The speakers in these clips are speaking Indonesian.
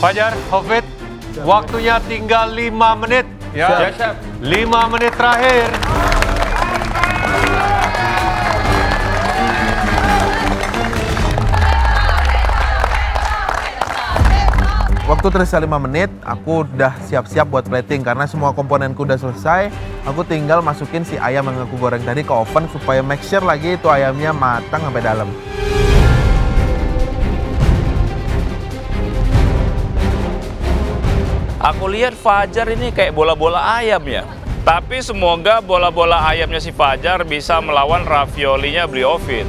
Fajar, Hafid, waktunya tinggal 5 menit. Ya, Chef. 5 menit terakhir. Waktu tersisa 5 menit, aku udah siap-siap buat plating karena semua komponenku udah selesai. Aku tinggal masukin si ayam yang aku goreng tadi ke oven supaya make sure lagi itu ayamnya matang sampai dalam. Aku lihat Fajar ini kayak bola-bola ayam ya. Tapi semoga bola-bola ayamnya si Fajar bisa melawan raviolinya beliau Hafid.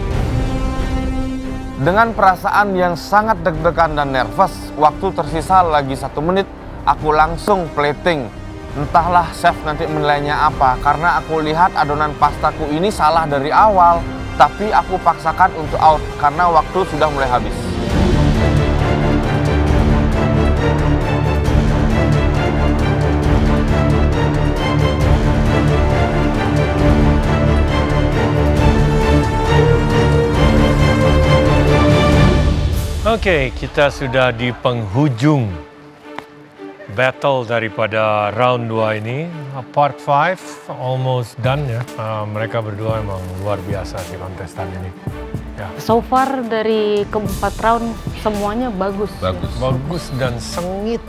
Dengan perasaan yang sangat deg-degan dan nervous, waktu tersisa lagi 1 menit, aku langsung plating. Entahlah chef nanti menilainya apa, karena aku lihat adonan pastaku ini salah dari awal, tapi aku paksakan untuk out karena waktu sudah mulai habis. Oke, kita sudah di penghujung battle daripada round 2 ini. Part 5 almost done ya. Mereka berdua emang luar biasa di kontestan ini. Ya. So far dari keempat round semuanya bagus. Bagus dan sengit.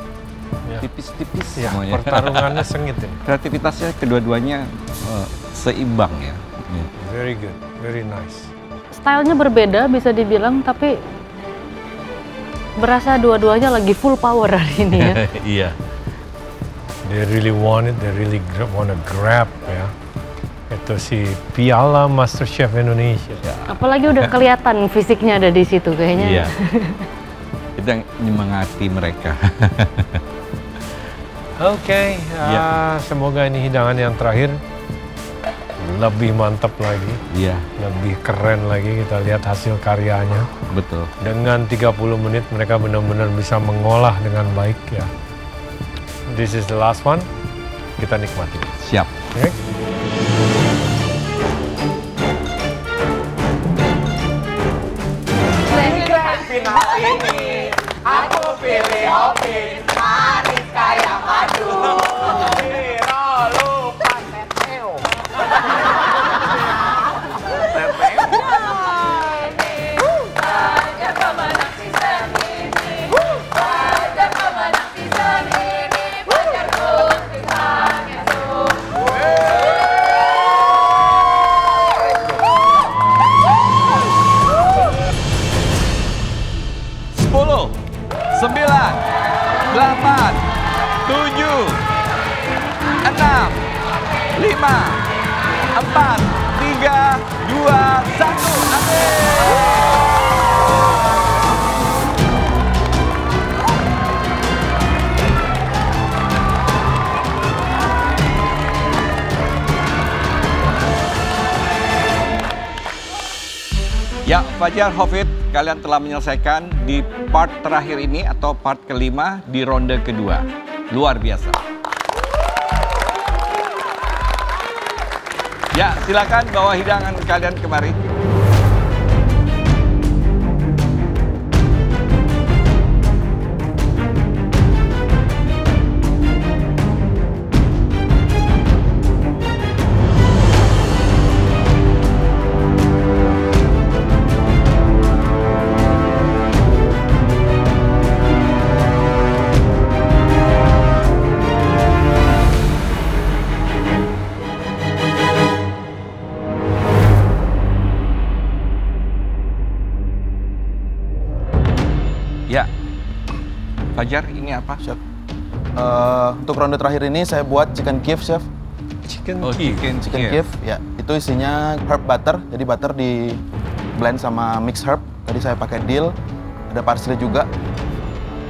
Ya. Tipis-tipis Ya, semuanya. pertarungannya sengit ini. Kreativitasnya kedua-duanya seimbang ya. Very good, very nice. Stylenya berbeda bisa dibilang, tapi berasa dua-duanya lagi full power hari ini ya. Iya. They really want it, they really wanna grab ya. Itu si piala MasterChef Indonesia. Ya. Apalagi udah kelihatan fisiknya ada di situ kayaknya. Iya. Kita menyemangati mereka. Oke, semoga ini hidangan yang terakhir lebih mantap lagi, Iya, lebih keren lagi. Kita lihat hasil karyanya. betul. Dengan 30 menit mereka benar-benar bisa mengolah dengan baik ya. This is the last one. Kita nikmati. Siap. Okay? Final ini, aku pilih Hafid, manis kayak madu. Hero lupa teteo. Sembilan, 8, 7, 6, 5, 4, 3, 2, 1. Ya, Fajar, Hafid, kalian telah menyelesaikan di part terakhir ini atau part kelima di ronde kedua. Luar biasa. Ya, silakan bawa hidangan kalian kemari. Ya, Fajar, ini apa? Chef. Untuk ronde terakhir ini saya buat chicken kiev, Chef. Chicken Chicken kiev, ya. Itu isinya herb butter. Jadi butter di blend sama mix herb. Tadi saya pakai dill, ada parsley juga.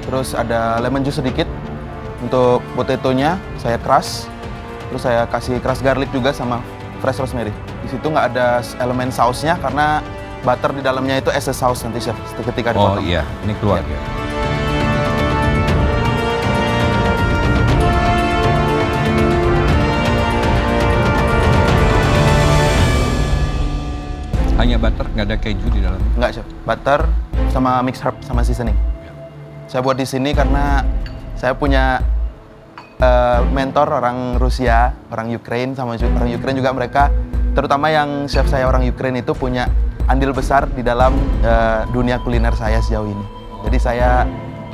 Terus ada lemon juice sedikit. Untuk potatonya saya crush. Terus saya kasih crush garlic juga sama fresh rosemary. Di situ nggak ada elemen sausnya karena butter di dalamnya itu as a sauce nanti, Chef, ketika Oh dipotong. iya, ini keluar ya. Hanya butter, nggak ada keju di dalamnya. Enggak, Chef. Butter sama mix herb sama seasoning. Saya buat di sini karena saya punya mentor orang Rusia, orang Ukraine, sama orang Ukraine juga mereka, terutama yang chef saya orang Ukraine itu punya andil besar di dalam dunia kuliner saya sejauh ini. Jadi saya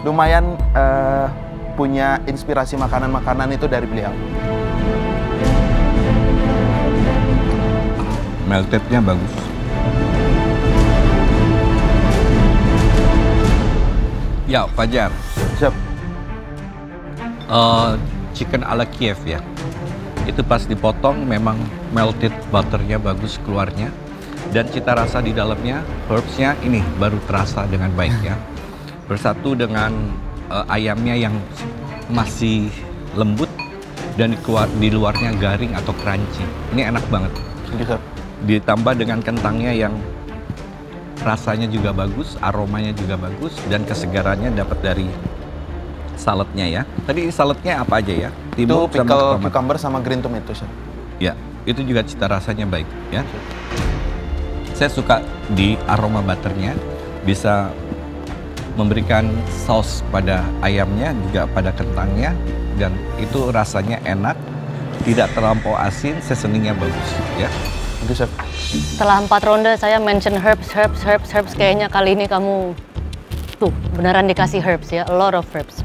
lumayan punya inspirasi makanan-makanan itu dari beliau. Melted-nya bagus. Ya, Fajar. Siap. Chicken ala Kiev ya. Itu pas dipotong memang melted butternya bagus keluarnya. Dan cita rasa di dalamnya, herbs-nya ini baru terasa dengan baik ya. Bersatu dengan ayamnya yang masih lembut dan di luarnya garing atau crunchy. Ini enak banget. Bisa. Ditambah dengan kentangnya yang rasanya juga bagus, aromanya juga bagus, dan kesegarannya dapat dari saladnya ya. Tadi saladnya apa aja ya? Itu pickle cucumber sama green tomato, Chef. Ya, itu juga cita rasanya baik ya. Saya suka di aroma butternya, bisa memberikan saus pada ayamnya, juga pada kentangnya, dan itu rasanya enak, tidak terlampau asin, seasoningnya bagus ya. Itu, Chef. Setelah 4 ronde saya mention herbs. Kayaknya kali ini kamu tuh beneran dikasih herbs ya, a lot of herbs.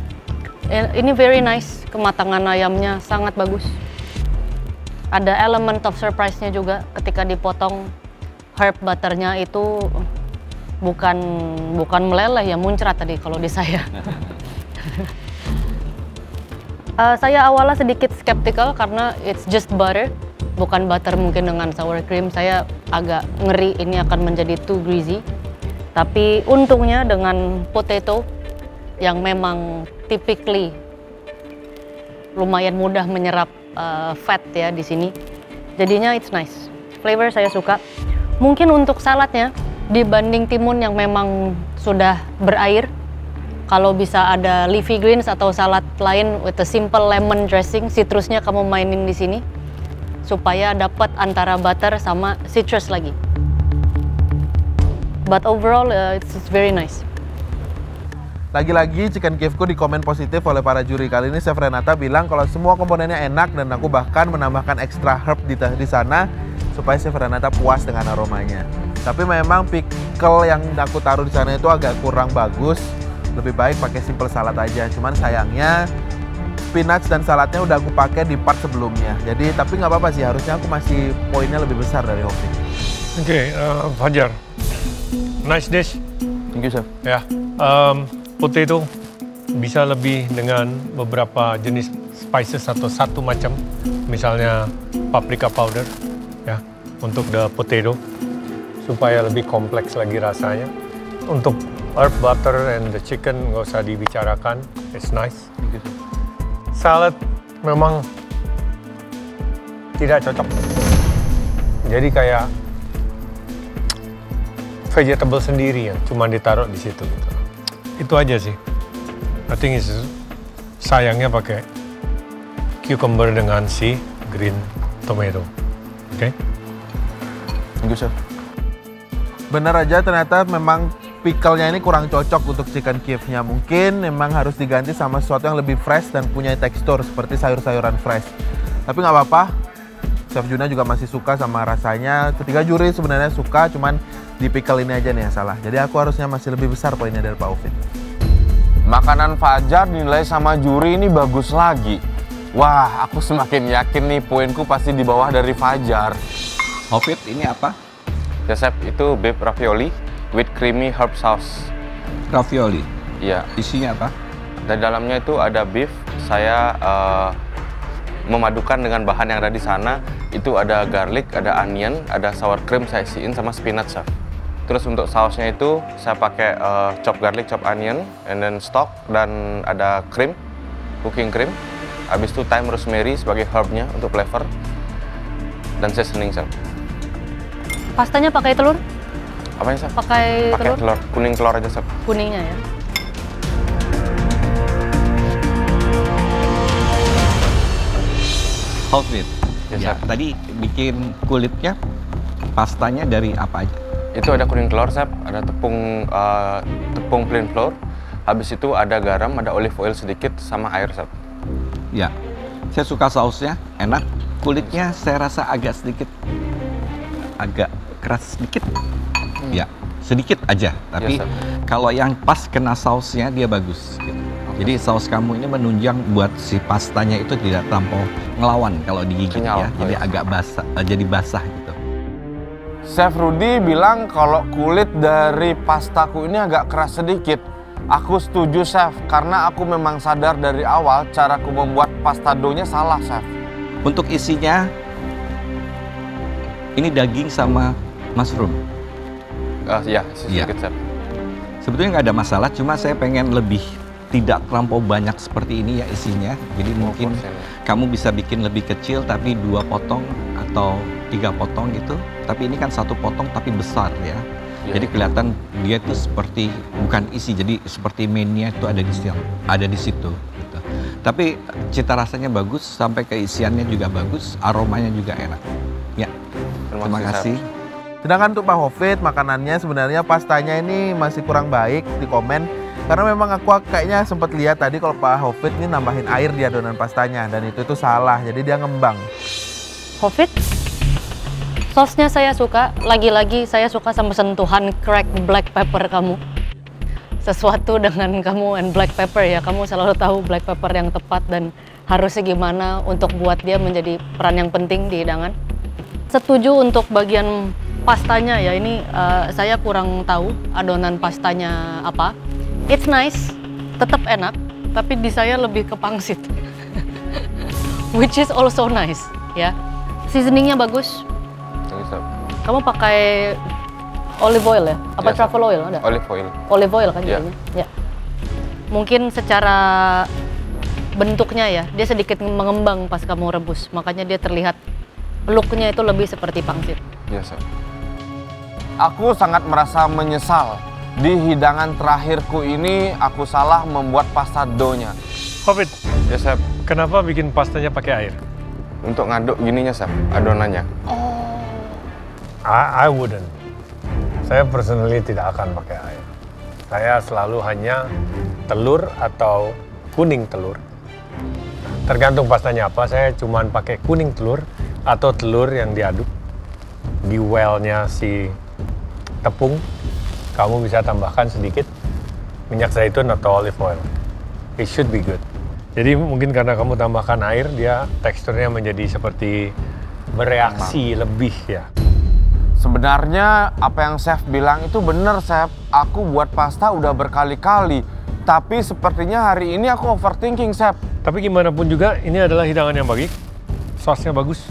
Ini very nice, kematangan ayamnya sangat bagus. Ada element of surprise-nya juga ketika dipotong herb butternya itu bukan meleleh ya, muncrat tadi kalau di saya. Saya awalnya sedikit skeptical karena it's just butter. Bukan butter mungkin dengan sour cream, saya agak ngeri ini akan menjadi too greasy. Tapi untungnya dengan potato yang memang typically lumayan mudah menyerap fat ya di sini. Jadinya it's nice. Flavor saya suka. Mungkin untuk saladnya dibanding timun yang memang sudah berair, kalau bisa ada leafy greens atau salad lain with a simple lemon dressing, citrusnya kamu mainin di sini supaya dapat antara butter sama citrus lagi. But overall it's very nice. Lagi-lagi Chicken Kiev-ku di komen positif oleh para juri. Kali ini Chef Renata bilang kalau semua komponennya enak dan aku bahkan menambahkan extra herb di sana supaya Chef Renata puas dengan aromanya. Tapi memang pickle yang aku taruh di sana itu agak kurang bagus. Lebih baik pakai simple salad aja. Cuman sayangnya spinach dan saladnya udah aku pakai di part sebelumnya. Jadi tapi nggak apa-apa sih, harusnya aku masih poinnya lebih besar dari Hofi. Oke, Fajar, nice dish. Thank you, Chef. Ya, potato bisa lebih dengan beberapa jenis spices atau satu macam, misalnya paprika powder, ya, untuk the potato supaya lebih kompleks lagi rasanya. Untuk herb butter and the chicken nggak usah dibicarakan, it's nice. Thank you, Chef. Salad memang tidak cocok. Jadi kayak vegetable sendiri yang cuma ditaruh di situ gitu. Itu aja sih. I think sayangnya pakai cucumber dengan si green tomato. Oke? Thank you, Chef. Benar aja ternyata memang pickle-nya ini kurang cocok untuk chicken Kiev-nya. Mungkin memang harus diganti sama sesuatu yang lebih fresh dan punya tekstur seperti sayur-sayuran fresh. Tapi nggak apa-apa, Chef Juna juga masih suka sama rasanya. Ketiga juri sebenarnya suka, cuman di pickle ini aja nih yang salah. Jadi aku harusnya masih lebih besar poinnya dari Pak Ufit. Makanan Fajar dinilai sama juri ini bagus lagi. Wah, aku semakin yakin nih poinku pasti di bawah dari Fajar. Hobbit, ini apa? Ya, Chef, itu beef ravioli with creamy herb sauce. Ravioli. Iya. Isinya apa? Di dalamnya itu ada beef. Saya memadukan dengan bahan yang ada di sana. Itu ada garlic, ada onion, ada sour cream saya isiin sama spinach, Chef. Terus untuk sausnya itu saya pakai chop garlic, chop onion, and then stock, dan ada cream, cooking cream. Habis itu thyme rosemary sebagai herbnya untuk flavor. Dan seasoning, Chef. Pastanya pakai telur? Apanya, Chef? Pakai telur, kuning telur aja, Chef. Kuningnya ya. Hobbit. Ya, Ya, Chef. tadi bikin kulitnya, pastanya dari apa aja? Itu ada kuning telur, Chef. Ada tepung plain flour. Habis itu ada garam, ada olive oil sedikit, sama air, chef. Ya, saya suka sausnya, enak. Kulitnya saya rasa agak keras sedikit. Ya, sedikit aja. Tapi Chef. kalau yang pas kena sausnya dia bagus. Gitu. Jadi saus kamu ini menunjang buat si pastanya itu tidak terlampau ngelawan kalau digigit Kenyal, ya. Jadi iya. agak basah, jadi basah gitu. Chef Rudy bilang kalau kulit dari pastaku ini agak keras sedikit. Aku setuju, Chef, karena aku memang sadar dari awal caraku membuat pasta doughnya salah, Chef. Untuk isinya, ini daging sama mushroom. Ya, sedikit, chef. Sebetulnya nggak ada masalah, cuma saya pengen lebih tidak terlampau banyak seperti ini ya isinya. Jadi mungkin porsinya. kamu bisa bikin lebih kecil tapi 2 potong atau 3 potong gitu. Tapi ini kan 1 potong tapi besar ya. Iya. Jadi kelihatan dia itu seperti bukan isi, jadi seperti mainnya itu ada di situ. Gitu. Tapi cita rasanya bagus, sampai ke isiannya juga bagus, aromanya juga enak. Ya, terima kasih. Sedangkan untuk Pak Hofid, makanannya sebenarnya pastanya ini masih kurang baik di komen. Karena memang aku kayaknya sempat lihat tadi kalau Pak Hofid ini nambahin air di adonan pastanya. Dan itu salah, jadi dia ngembang. Hofid, sausnya saya suka. Lagi-lagi saya suka sama sentuhan cracked black pepper kamu. Sesuatu dengan kamu and black pepper ya. Kamu selalu tahu black pepper yang tepat dan harusnya gimana untuk buat dia menjadi peran yang penting di hidangan. Setuju untuk bagian pastanya ya. Ini saya kurang tahu adonan pastanya apa. It's nice, tetap enak, tapi di saya lebih ke pangsit. Which is also nice ya. Seasoningnya bagus. Kamu pakai olive oil ya? Apa Yes, truffle oil ada? Olive oil. Olive oil kan Yeah. jadinya? Ya. Mungkin secara bentuknya ya, dia sedikit mengembang pas kamu rebus. Makanya dia terlihat look-nya itu lebih seperti pangsit. Yes, chef. Aku sangat merasa menyesal. Di hidangan terakhirku ini, aku salah membuat pasta doughnya. Hofid, Ya, chef. kenapa bikin pastanya pakai air? Untuk ngaduk gininya, chef, adonannya. I wouldn't. Saya personally tidak akan pakai air. Saya selalu hanya telur atau kuning telur. Tergantung pastanya apa, saya cuman pakai kuning telur atau telur yang diaduk di well-nya si tepung. Kamu bisa tambahkan sedikit minyak zaitun atau olive oil. It should be good. Jadi mungkin karena kamu tambahkan air, dia teksturnya menjadi seperti bereaksi lebih ya. Sebenarnya apa yang chef bilang itu benar, chef. Aku buat pasta udah berkali-kali. Tapi sepertinya hari ini aku overthinking, chef. Tapi gimana pun juga, ini adalah hidangan yang bagus. Sosnya bagus.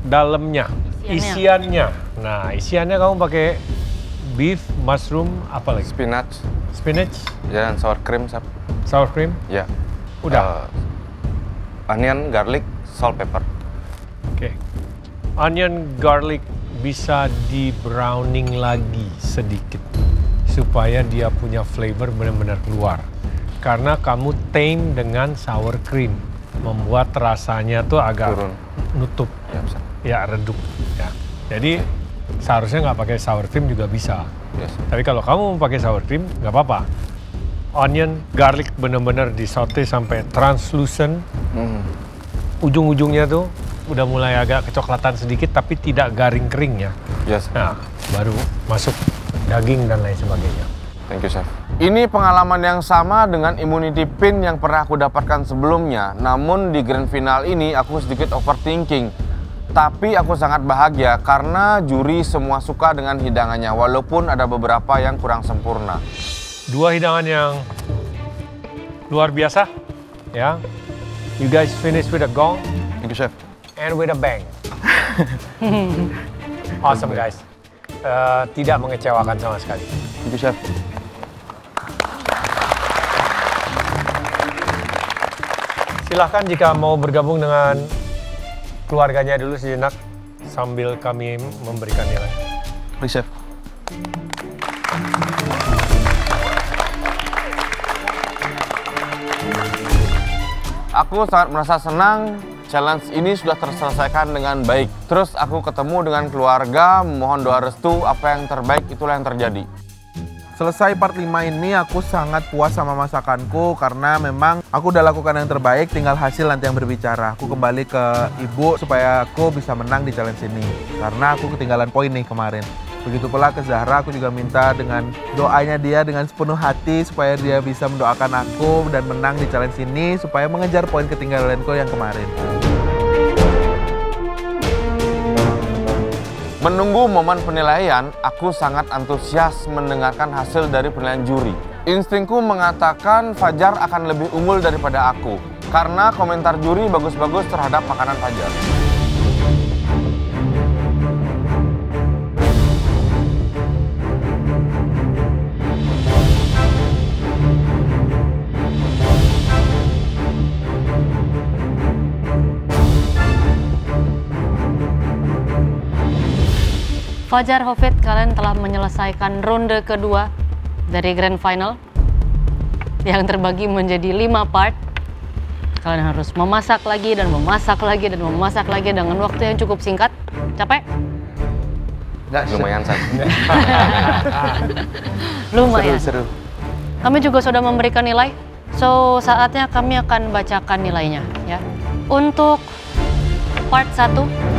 Dalamnya, isiannya. Nah, isiannya kamu pakai beef, mushroom, apa lagi? Spinach, Spinach, dan sour cream, chef. sour cream. Ya. Udah. Onion, garlic, salt, pepper. Oke. Onion, garlic bisa di browning lagi sedikit supaya dia punya flavor benar-benar keluar. Karena kamu tame dengan sour cream, membuat rasanya tuh agak Turun. nutup. Ya, chef. Ya, redup. Ya. Jadi seharusnya nggak pakai sour cream juga bisa. Yes. Tapi kalau kamu mau pakai sour cream, nggak apa-apa. Onion, garlic benar-benar disaute sampai translucent. Ujung-ujungnya tuh udah mulai agak kecoklatan sedikit, tapi tidak garing kering ya. Yes. Nah, baru masuk daging dan lain sebagainya. Thank you, chef. Ini pengalaman yang sama dengan immunity pin yang pernah aku dapatkan sebelumnya. Namun di grand final ini aku sedikit overthinking. Tapi aku sangat bahagia karena juri semua suka dengan hidangannya, walaupun ada beberapa yang kurang sempurna. 2 hidangan yang luar biasa, ya. You guys finish with a gong Thank you, chef. and with a bang. Awesome guys. Tidak mengecewakan sama sekali. Thank you, chef. Silahkan jika mau bergabung dengan keluarganya dulu sejenak sambil kami memberikan nilai. Please, chef. Aku sangat merasa senang, challenge ini sudah terselesaikan dengan baik. Terus aku ketemu dengan keluarga, mohon doa restu, apa yang terbaik itulah yang terjadi. Selesai part 5 ini aku sangat puas sama masakanku karena memang aku udah lakukan yang terbaik, tinggal hasil nanti yang berbicara. Aku kembali ke ibu supaya aku bisa menang di challenge ini karena aku ketinggalan poin nih kemarin. Begitu pula ke Zahra, aku juga minta dengan doanya dia dengan sepenuh hati supaya dia bisa mendoakan aku dan menang di challenge ini supaya mengejar poin ketinggalanku yang kemarin. Menunggu momen penilaian, aku sangat antusias mendengarkan hasil dari penilaian juri. Instingku mengatakan Fajar akan lebih unggul daripada aku karena komentar juri bagus-bagus terhadap makanan Fajar. Fajar, Hafid, kalian telah menyelesaikan ronde kedua dari Grand Final yang terbagi menjadi 5 part. Kalian harus memasak lagi dan memasak lagi dan memasak lagi dengan waktu yang cukup singkat. Capek? Nggak, Lumayan, San. Lumayan. Seru. Kami juga sudah memberikan nilai. So, saatnya kami akan bacakan nilainya ya. Untuk part 1